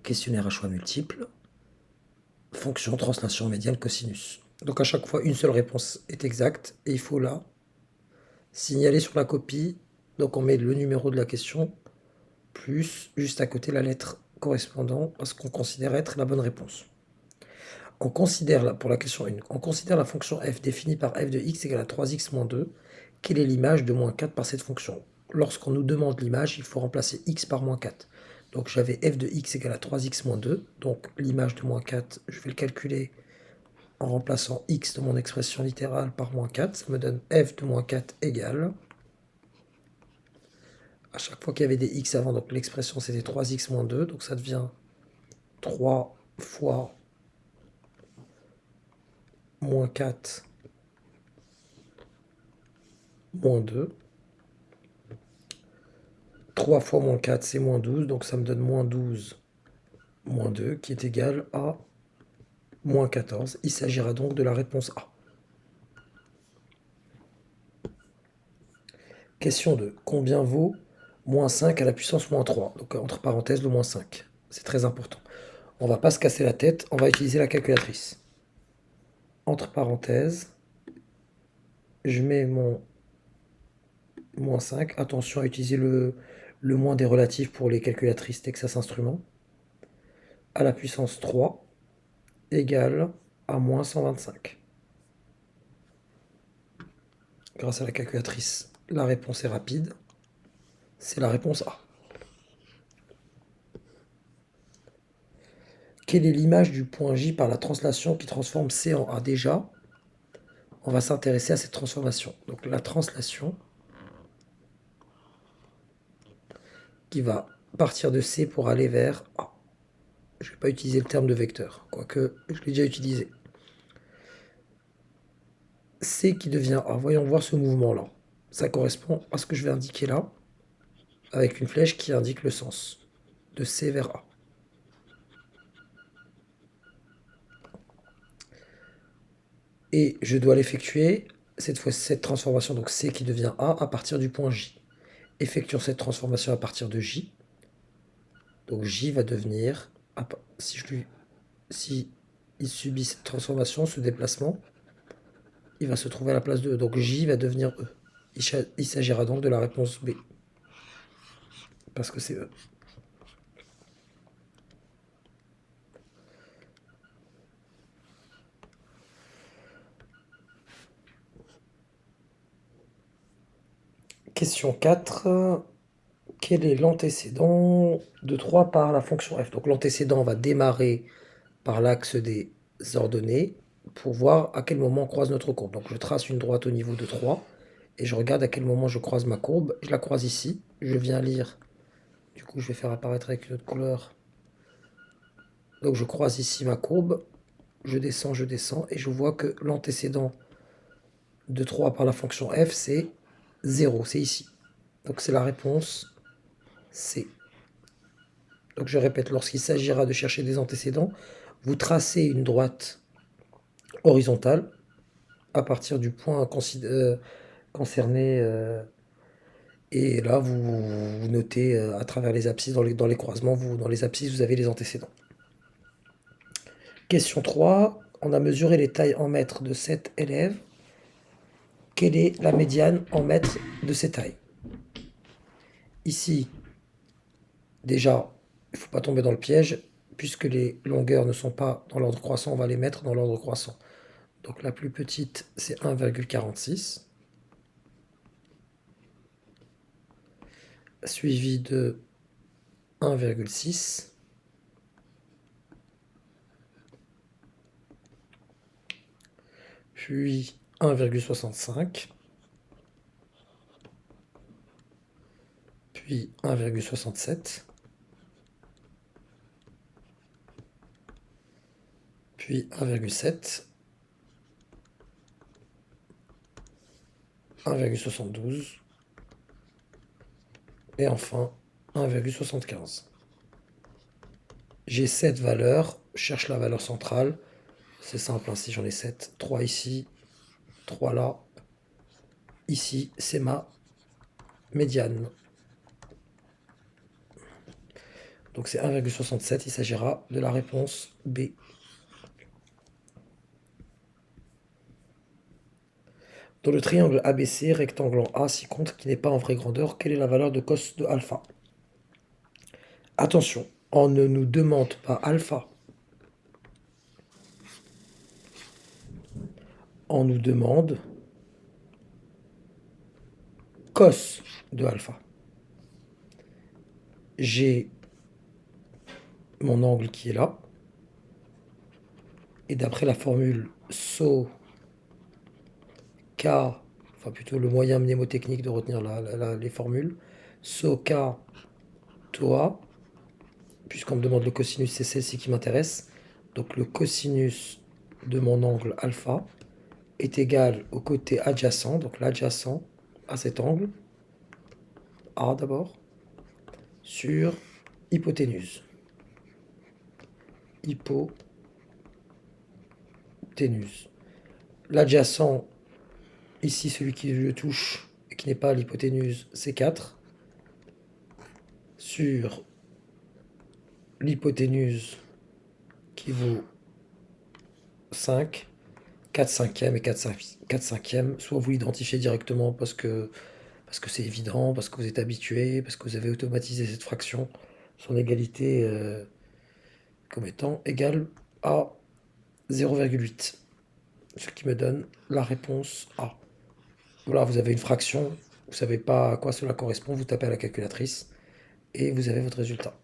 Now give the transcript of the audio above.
questionnaire à choix multiples, fonction, translation, médiane, cosinus. Donc à chaque fois, une seule réponse est exacte et il faut la signaler sur la copie. Donc on met le numéro de la question plus juste à côté la lettre correspondant à ce qu'on considère être la bonne réponse. On considère, pour la question 1, on considère la fonction f définie par f de x égale à 3x moins 2. Quelle est l'image de moins 4 par cette fonction? Lorsqu'on nous demande l'image, il faut remplacer x par moins 4. Donc j'avais f de x égale à 3x moins 2. Donc l'image de moins 4, je vais le calculer en remplaçant x de mon expression littérale par moins 4. Ça me donne f de moins 4 égale... À chaque fois qu'il y avait des x avant, donc l'expression c'était 3x moins 2. Donc ça devient 3 fois moins 4 moins 2. 3 fois moins 4, c'est moins 12, donc ça me donne moins 12 moins 2, qui est égal à moins 14. Il s'agira donc de la réponse A. Question 2. Combien vaut moins 5 à la puissance moins 3? Donc entre parenthèses, le moins 5. C'est très important. On ne va pas se casser la tête, on va utiliser la calculatrice. Entre parenthèses, je mets mon moins 5. Attention à utiliser le moins des relatifs pour les calculatrices Texas Instruments. À la puissance 3 égale à moins 125. Grâce à la calculatrice, la réponse est rapide. C'est la réponse A. Quelle est l'image du point J par la translation qui transforme C en A? Déjà, on va s'intéresser à cette transformation. Donc la translation qui va partir de C pour aller vers A. Je ne vais pas utiliser le terme de vecteur, quoique je l'ai déjà utilisé. C qui devient A. Voyons voir ce mouvement-là. Ça correspond à ce que je vais indiquer là, avec une flèche qui indique le sens de C vers A. Et je dois l'effectuer, cette fois cette transformation, donc C qui devient A, à partir du point J. Effectuons cette transformation à partir de J. Donc J va devenir, si il subit cette transformation, ce déplacement, il va se trouver à la place de E. Donc J va devenir E. Il s'agira donc de la réponse B. Parce que c'est E. Question 4. Quel est l'antécédent de 3 par la fonction f? Donc l'antécédent va démarrer par l'axe des ordonnées pour voir à quel moment on croise notre courbe. Donc je trace une droite au niveau de 3 et je regarde à quel moment je croise ma courbe. Je la croise ici. Je viens lire. Du coup, je vais faire apparaître avec une autre couleur. Donc je croise ici ma courbe. Je descends et je vois que l'antécédent de 3 par la fonction f, c'est 0. C'est ici. Donc c'est la réponse C. Donc je répète, lorsqu'il s'agira de chercher des antécédents, vous tracez une droite horizontale à partir du point concerné. Et là, vous notez à travers les abscisses, dans les croisements, dans les abscisses, vous avez les antécédents. Question 3. On a mesuré les tailles en mètres de 7 élèves. Quelle est la médiane en mètres de ces tailles? Ici, déjà, il ne faut pas tomber dans le piège. Puisque les longueurs ne sont pas dans l'ordre croissant, on va les mettre dans l'ordre croissant. Donc la plus petite, c'est 1,46. Suivi de 1,6. Puis 1,65. Puis 1,67. Puis 1,7. 1,72. Et enfin 1,75. J'ai 7 valeurs. Je cherche la valeur centrale. C'est simple, si j'en ai 7. 3 ici, 3 là. Ici, c'est ma médiane. Donc c'est 1,67, il s'agira de la réponse B. Dans le triangle ABC, rectangle en A, si compte qui n'est pas en vraie grandeur, quelle est la valeur de cos de alpha? Attention, on ne nous demande pas alpha. On nous demande cos de alpha. J'ai mon angle qui est là. Et d'après la formule SO K, enfin plutôt le moyen mnémotechnique de retenir les formules, SO K TOA, puisqu'on me demande le cosinus, c'est celle-ci qui m'intéresse. Donc le cosinus de mon angle alpha est égal au côté adjacent, donc l'adjacent à cet angle, A d'abord, sur hypoténuse. Hypoténuse. L'adjacent, ici celui qui le touche et qui n'est pas l'hypoténuse, c'est 4. Sur l'hypoténuse qui vaut 5, 4 cinquièmes et 4 cinquièmes, soit vous l'identifiez directement parce que c'est évident, parce que vous êtes habitué, parce que vous avez automatisé cette fraction, son égalité comme étant égale à 0,8. Ce qui me donne la réponse A. Voilà, vous avez une fraction, vous ne savez pas à quoi cela correspond, vous tapez à la calculatrice et vous avez votre résultat.